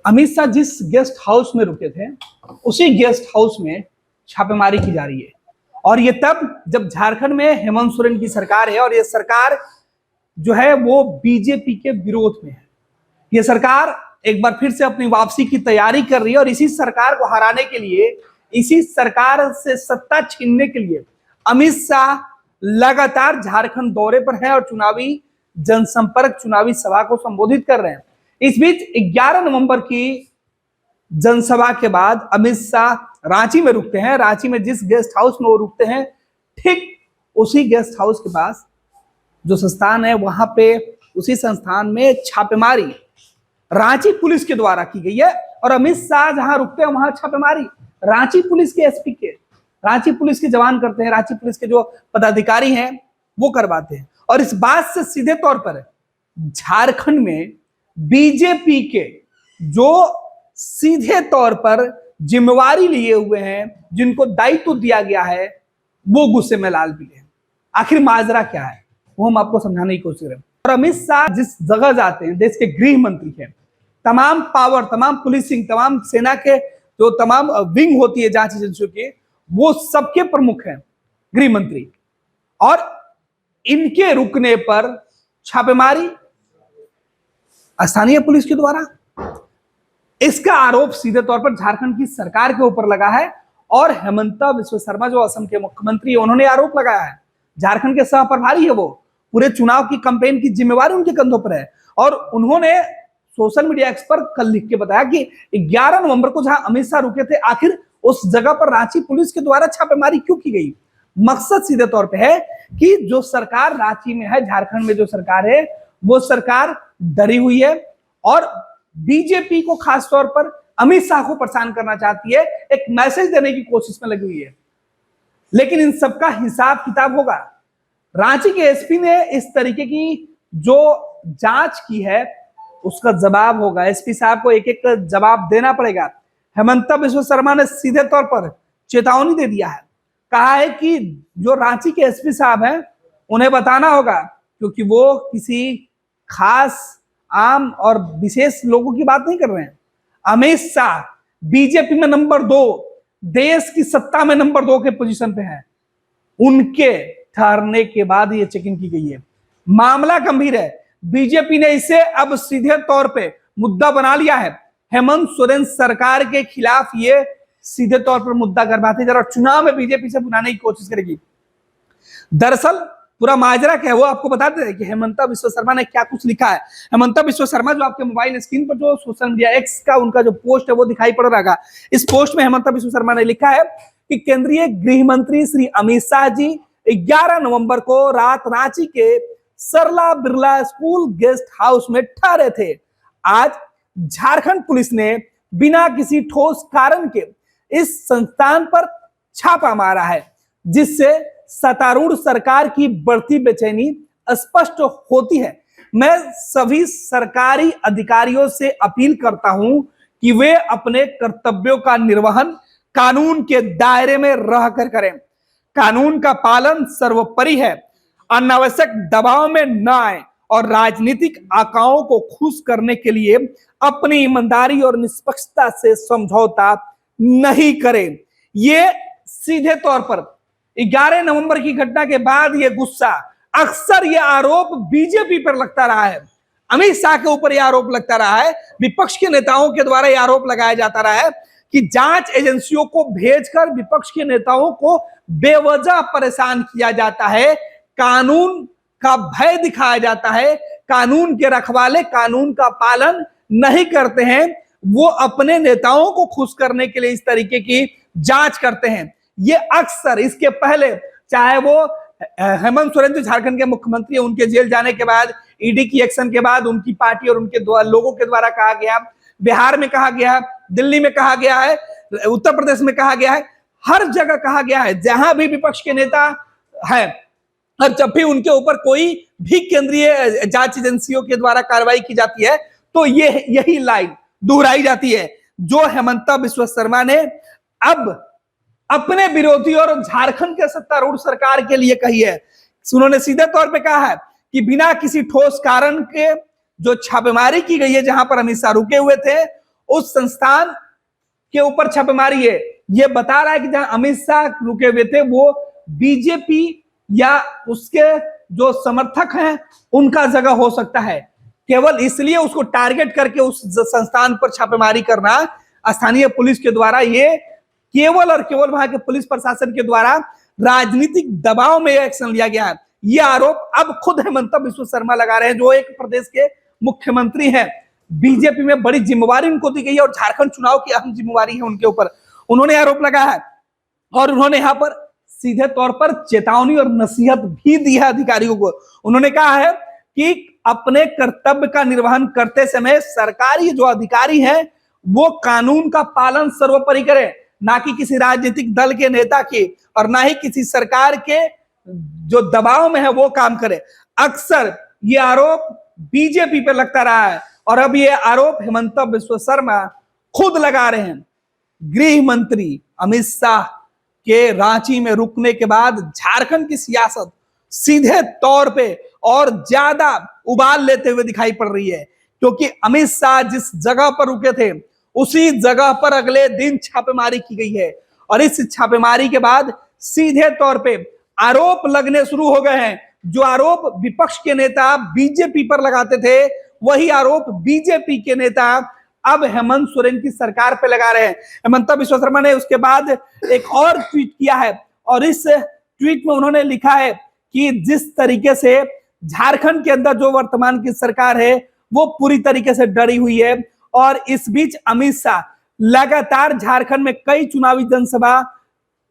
अमित शाह जिस guest house में रुके थे उसी गेस्ट हाउस में छापेमारी की जा रही है। और ये तब जब झारखंड में हेमंत सोरेन की सरकार है और ये सरकार जो है वो बीजेपी के विरोध में है। ये सरकार एक बार फिर से अपनी वापसी की तैयारी कर रही है और इसी सरकार को हराने के लिए, इसी सरकार से सत्ता छीनने के लिए अमित शाह लगातार झारखंड दौरे पर है और चुनावी जनसंपर्क, चुनावी सभा को संबोधित कर रहे हैं। इस बीच 11 नवंबर की जनसभा के बाद अमित शाह रांची में रुकते हैं। रांची में जिस गेस्ट हाउस में वो रुकते हैं, ठीक उसी गेस्ट हाउस के पास जो संस्थान है, वहां पे उसी संस्थान में छापेमारी रांची पुलिस के द्वारा की गई है। और अमित शाह जहां रुकते हैं वहां छापेमारी रांची पुलिस के एसपी के, रांची पुलिस के जवान करते हैं, रांची पुलिस के जो पदाधिकारी हैं वो करवाते हैं। और इस बात से सीधे तौर पर झारखंड में बीजेपी के जो सीधे तौर पर जिम्मेवारी लिए हुए हैं, जिनको दायित्व दिया गया है, वो गुस्से में लाल पीले हैं। आखिर माजरा क्या है वो हम आपको समझाने की कोशिश करें। और अमित शाह जिस जगह जाते हैं, देश के गृह मंत्री हैं, तमाम पावर, तमाम पुलिसिंग, तमाम सेना के जो तमाम विंग होती है जांच एजेंसियों की, वो सबके प्रमुख हैं गृह मंत्री। और इनके रुकने पर छापेमारी स्थानीय पुलिस के द्वारा, इसका आरोप सीधे तौर पर झारखंड की सरकार के ऊपर लगा है। और हेमंता बिस्वा शर्मा जो असम के मुख्यमंत्री है, उन्होंने आरोप लगाया है, झारखंड के सह प्रभारी है, वो पूरे चुनाव की कैंपेन की जिम्मेवारी उनके कंधों पर है। और उन्होंने सोशल मीडिया एक्स पर कल लिख के बताया कि 11 नवंबर को जहां अमित शाह रुके थे, आखिर उस जगह पर रांची पुलिस के द्वारा छापेमारी क्यों की गई। मकसद सीधे तौर पे है कि जो सरकार रांची में है, झारखंड में जो सरकार है, वो सरकार डरी हुई है और बीजेपी को खास तौर पर अमित शाह को परेशान करना चाहती है, एक मैसेज देने की कोशिश में लगी हुई है। लेकिन इन सबका हिसाब किताब होगा। रांची के एसपी ने इस तरीके की जो जांच की है उसका जवाब होगा। एसपी साहब को एक एक जवाब देना पड़ेगा। हेमंता बिस्वा शर्मा ने सीधे तौर पर चेतावनी दे दिया है, कहा है कि जो रांची के एसपी साहब हैं उन्हें बताना होगा, क्योंकि वो किसी खास आम और विशेष लोगों की बात नहीं कर रहे हैं। अमित शाह बीजेपी में नंबर 2, देश की सत्ता में नंबर 2 के पोजीशन पे हैं। उनके ठहरने के बाद ये चेकिंग की गई है। मामला गंभीर है। बीजेपी ने इसे अब सीधे तौर पे मुद्दा बना लिया है। हेमंत सोरेन सरकार के खिलाफ ये सीधे तौर पर मुद्दा करवाते हैं और चुनाव में बीजेपी से बुलाने की कोशिश करेगी। दरअसल पूरा माजरा क्या है वो आपको बताते हैं कि हेमंता बिस्वा शर्मा ने क्या कुछ लिखा है। हेमंता बिस्वा शर्मा जो आपके मोबाइल स्क्रीन पर जो सोशल मीडिया एक्स का उनका जो पोस्ट है वो दिखाई पड़ रहा है। इस पोस्ट में हेमंता बिस्वा शर्मा ने लिखा है कि केंद्रीय गृह मंत्री श्री अमित शाह जी 11 नवंबर को रात रांची के सरला बिरला स्कूल गेस्ट हाउस में ठहरे थे। आज झारखंड पुलिस ने बिना किसी ठोस कारण के इस संस्थान पर छापा मारा है, जिससे सत्तारूढ़ सरकार की बढ़ती बेचैनी स्पष्ट होती है। मैं सभी सरकारी अधिकारियों से अपील करता हूं कि वे अपने कर्तव्यों का निर्वहन कानून के दायरे में रहकर करें। कानून का पालन सर्वोपरि है। अनावश्यक दबाव में न आए और राजनीतिक आकाओं को खुश करने के लिए अपनी ईमानदारी और निष्पक्षता से समझौता नहीं करें। ये सीधे तौर पर 11 नवंबर की घटना के बाद ये गुस्सा, अक्सर ये आरोप बीजेपी पर लगता रहा है, अमित शाह के ऊपर ये आरोप लगता रहा है, विपक्ष के नेताओं के द्वारा ये आरोप लगाया जाता रहा है कि जांच एजेंसियों को भेजकर विपक्ष के नेताओं को बेवजह परेशान किया जाता है, कानून का भय दिखाया जाता है, कानून के रखवाले कानून का पालन नहीं करते हैं, वो अपने नेताओं को खुश करने के लिए इस तरीके की जांच करते हैं। ये अक्सर इसके पहले, चाहे वो हेमंत सोरेन जो झारखंड के मुख्यमंत्री है, उनके जेल जाने के बाद, ईडी की एक्शन के बाद उनकी पार्टी और उनके लोगों के द्वारा कहा गया, बिहार में कहा गया, दिल्ली में कहा गया है, उत्तर प्रदेश में कहा गया है, हर जगह कहा गया है, जहां भी विपक्ष के नेता है और जब भी उनके ऊपर कोई भी केंद्रीय जांच एजेंसियों के द्वारा कार्रवाई की जाती है तो यही लाइन दोहराई जाती है जो हेमंता बिस्वा शर्मा ने अब अपने विरोधी और झारखंड के सत्तारूढ़ सरकार के लिए कही है। उन्होंने सीधे तौर पे कहा है कि बिना किसी ठोस कारण के जो छापेमारी की गई है, जहां पर अमित शाह रुके हुए थे, उस संस्थान के ऊपर छापेमारी है। ये बता रहा है कि जहां अमित शाह रुके हुए थे वो बीजेपी या उसके जो समर्थक हैं उनका जगह हो सकता है। केवल इसलिए उसको टारगेट करके उस संस्थान पर छापेमारी करना स्थानीय पुलिस के द्वारा, ये केवल और केवल वहां के पुलिस प्रशासन के द्वारा राजनीतिक दबाव में एक्शन लिया गया है। यह आरोप अब खुद हेमंत बिस्व शर्मा लगा रहे हैं, जो एक प्रदेश के मुख्यमंत्री हैं। बीजेपी में बड़ी जिम्मेवारी उनको दी गई है और झारखंड चुनाव की अहम जिम्मेवारी है उनके ऊपर। उन्होंने आरोप लगाया है और उन्होंने यहां पर सीधे तौर पर चेतावनी और नसीहत भी दी है अधिकारियों को। उन्होंने कहा है कि अपने कर्तव्य का निर्वहन करते समय सरकारी जो अधिकारी हैं वो कानून का पालन सर्वोपरि करें, ना कि किसी राजनीतिक दल के नेता की और ना ही किसी सरकार के जो दबाव में है वो काम करे। अक्सर ये आरोप बीजेपी पर लगता रहा है और अब ये आरोप हेमंत बिस्व शर्मा खुद लगा रहे हैं। गृह मंत्री अमित शाह के रांची में रुकने के बाद झारखंड की सियासत सीधे तौर पे और ज्यादा उबाल लेते हुए दिखाई पड़ रही है, क्योंकि अमित शाह जिस जगह पर रुके थे उसी जगह पर अगले दिन छापेमारी की गई है और इस छापेमारी के बाद सीधे तौर पे आरोप लगने शुरू हो गए हैं। जो आरोप विपक्ष के नेता बीजेपी पर लगाते थे वही आरोप बीजेपी के नेता अब हेमंत सोरेन की सरकार पे लगा रहे हैं। हेमंत बिस्व शर्मा ने उसके बाद एक और ट्वीट किया है और इस ट्वीट में उन्होंने लिखा है कि जिस तरीके से झारखंड के अंदर जो वर्तमान की सरकार है वो पूरी तरीके से डरी हुई है और इस बीच अमित शाह लगातार झारखंड में कई चुनावी जनसभा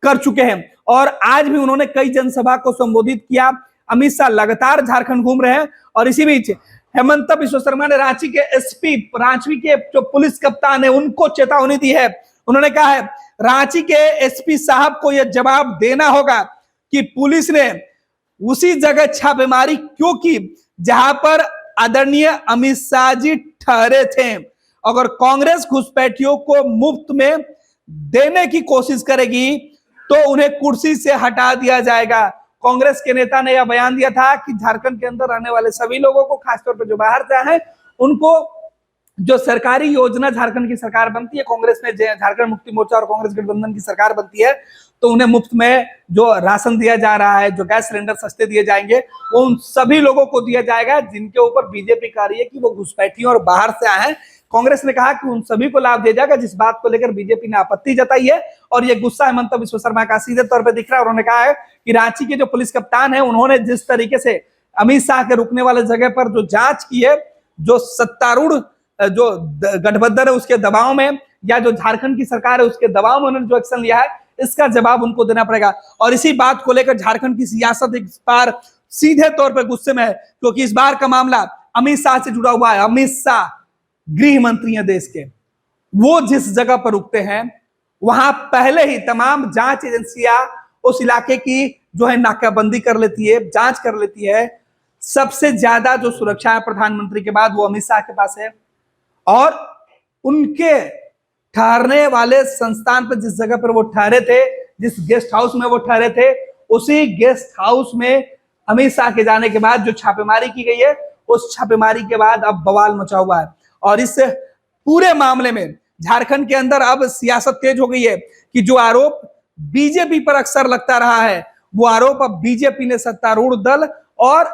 कर चुके हैं और आज भी उन्होंने कई जनसभा को संबोधित किया। अमित शाह लगातार झारखंड घूम रहे हैं और इसी बीच हेमंत बिस्व शर्मा ने रांची के एसपी, रांची के जो पुलिस कप्तान है उनको चेतावनी दी है। उन्होंने कहा है रांची के एसपी साहब को यह जवाब देना होगा कि पुलिस ने उसी जगह छापेमारी क्यों की जहां पर आदरणीय अमित शाह जी ठहरे थे। अगर कांग्रेस घुसपैठियों को मुफ्त में देने की कोशिश करेगी तो उन्हें कुर्सी से हटा दिया जाएगा। कांग्रेस के नेता ने यह बयान दिया था कि झारखंड के अंदर रहने वाले सभी लोगों को, खासतौर पर जो बाहर से आए हैं, उनको जो सरकारी योजना झारखंड की सरकार बनती है, कांग्रेस में झारखंड मुक्ति मोर्चा और कांग्रेस गठबंधन की सरकार बनती है, तो उन्हें मुफ्त में जो राशन दिया जा रहा है, जो गैस सिलेंडर सस्ते दिए जाएंगे, वो उन सभी लोगों को दिया जाएगा जिनके ऊपर बीजेपी कह रही है कि वो घुसपैठियों और बाहर से आए हैं। कांग्रेस ने कहा कि उन सभी को लाभ दिया जाएगा, जिस बात को लेकर बीजेपी ने आपत्ति जताई है और ये गुस्सा हेमंत बिस्व शर्मा का सीधे तौर पर दिख रहा है। उन्होंने कहा है कि रांची के जो पुलिस कप्तान है उन्होंने जिस तरीके से अमित शाह के रुकने वाले जगह पर जो जांच की है, जो सत्तारूढ़ जो गठबंधन है उसके दबाव में या जो झारखंड की सरकार है उसके दबाव में उन्होंने जो एक्शन लिया है, इसका जवाब उनको देना पड़ेगा। और इसी बात को लेकर झारखंड की सियासत इस बार सीधे तौर पर गुस्से में है, क्योंकि इस बार का मामला अमित शाह से जुड़ा हुआ है। अमित शाह गृह मंत्री हैं देश के, वो जिस जगह पर रुकते हैं वहां पहले ही तमाम जांच एजेंसियां उस इलाके की जो है नाकाबंदी कर लेती है, जांच कर लेती है। सबसे ज्यादा जो सुरक्षा है प्रधानमंत्री के बाद वो अमित शाह के पास है और उनके ठहरने वाले संस्थान पर जिस जगह पर वो ठहरे थे, जिस गेस्ट हाउस में वो ठहरे थे, उसी गेस्ट हाउस में अमित शाह के जाने के बाद जो छापेमारी की गई है, उस छापेमारी के बाद अब बवाल मचा हुआ है। और इस पूरे मामले में झारखंड के अंदर अब सियासत तेज हो गई है कि जो आरोप बीजेपी पर अक्सर लगता रहा है वो आरोप अब बीजेपी ने सत्तारूढ़ दल और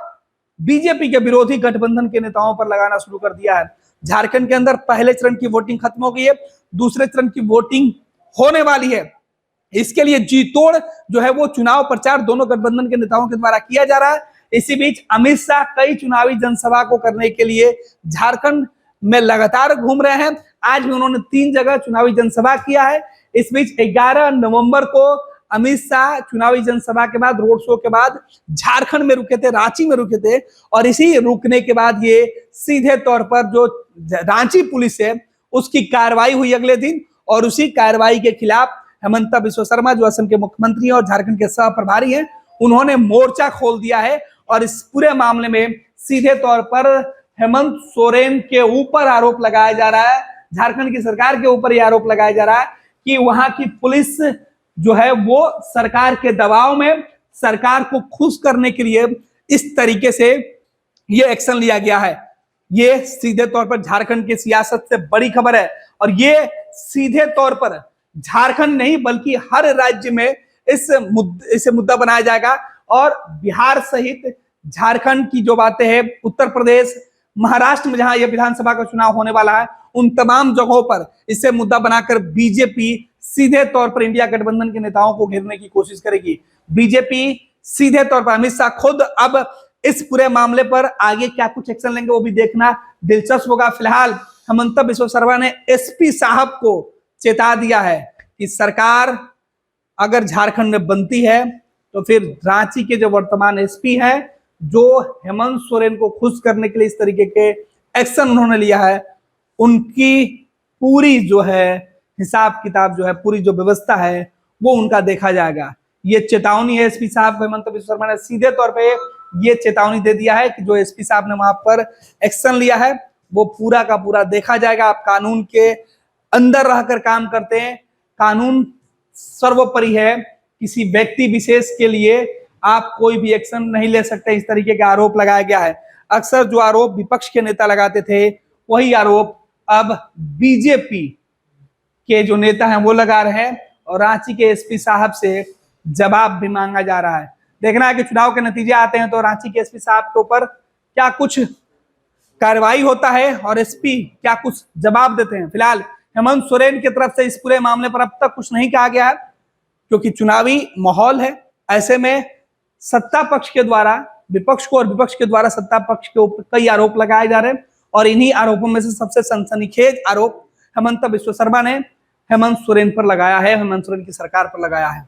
बीजेपी के विरोधी गठबंधन के नेताओं पर लगाना शुरू कर दिया है। झारखंड के अंदर पहले चरण की वोटिंग खत्म हो गई है, दूसरे चरण की वोटिंग होने वाली है। इसके लिए जी तोड़ जो है वो चुनाव प्रचार दोनों गठबंधन के नेताओं के द्वारा किया जा रहा है। इसी बीच अमित शाह कई चुनावी जनसभा को करने के लिए झारखंड में लगातार घूम रहे हैं। आज भी उन्होंने 3 जगह चुनावी जनसभा किया है। इस बीच 11 नवंबर को अमित शाह चुनावी जनसभा के बाद, रोड शो के बाद झारखंड में रुके थे, रांची में रुके थे और इसी रुकने के बाद ये सीधे तौर पर जो रांची पुलिस है उसकी कार्रवाई हुई अगले दिन और उसी कार्रवाई के खिलाफ हेमंत बिस्व शर्मा जो असम के मुख्यमंत्री हैं और झारखंड के सह प्रभारी हैं, उन्होंने मोर्चा खोल दिया है और इस पूरे मामले में सीधे तौर पर हेमंत सोरेन के ऊपर आरोप लगाया जा रहा है, झारखंड की सरकार के ऊपर यह आरोप लगाया जा रहा है कि वहां की पुलिस जो है वो सरकार के दबाव में सरकार को खुश करने के लिए इस तरीके से ये एक्शन लिया गया है। ये सीधे तौर पर झारखंड की सियासत से बड़ी खबर है और ये सीधे तौर पर झारखंड नहीं बल्कि हर राज्य में इसे मुद्दा बनाया जाएगा। और बिहार सहित झारखंड की जो बातें हैं, उत्तर प्रदेश, महाराष्ट्र में जहां यह विधानसभा का चुनाव होने वाला है, उन तमाम जगहों पर इसे मुद्दा बनाकर बीजेपी सीधे तौर पर इंडिया गठबंधन के नेताओं को घेरने की कोशिश करेगी। बीजेपी सीधे तौर पर, अमित शाह खुद अब इस पूरे मामले पर आगे क्या कुछ एक्शन लेंगे वो भी देखना दिलचस्प होगा। फिलहाल हेमंत बिस्वा शर्मा ने एसपी साहब को चेता दिया है कि सरकार अगर झारखंड में बनती है तो फिर रांची के जो वर्तमान एसपी हैं, जो हेमंत सोरेन को खुश करने के लिए इस तरीके के एक्शन उन्होंने लिया है, उनकी पूरी जो है हिसाब किताब जो है, पूरी जो व्यवस्था है वो उनका देखा जाएगा। ये चेतावनी है एसपी साहब, हेमंत बिस्वा शर्मा ने सीधे तौर पे ये चेतावनी दे दिया है कि जो एसपी साहब ने वहां पर एक्शन लिया है वो पूरा का पूरा देखा जाएगा। आप कानून के अंदर रहकर काम करते हैं, कानून सर्वोपरि है, किसी व्यक्ति विशेष के लिए आप कोई भी एक्शन नहीं ले सकते, इस तरीके का आरोप लगाया गया है। अक्सर जो आरोप विपक्ष के नेता लगाते थे वही आरोप अब बीजेपी के जो नेता हैं वो लगा रहे हैं और रांची के एसपी साहब से जवाब भी मांगा जा रहा है। देखना है कि चुनाव के नतीजे आते हैं तो रांची के एसपी साहब के ऊपर क्या कुछ कार्रवाई होता है और एसपी क्या कुछ जवाब देते हैं। फिलहाल हेमंत सोरेन की तरफ से इस पूरे मामले पर अब तक कुछ नहीं कहा गया है क्योंकि चुनावी माहौल है। ऐसे में सत्ता पक्ष के द्वारा विपक्ष को और विपक्ष के द्वारा सत्ता पक्ष के ऊपर कई आरोप लगाए जा रहे हैं और इन्हीं आरोपों में से सबसे सनसनीखेज आरोप हेमंत बिस्वा शर्मा ने हेमंत सोरेन पर लगाया है, हेमंत सोरेन की सरकार पर लगाया है।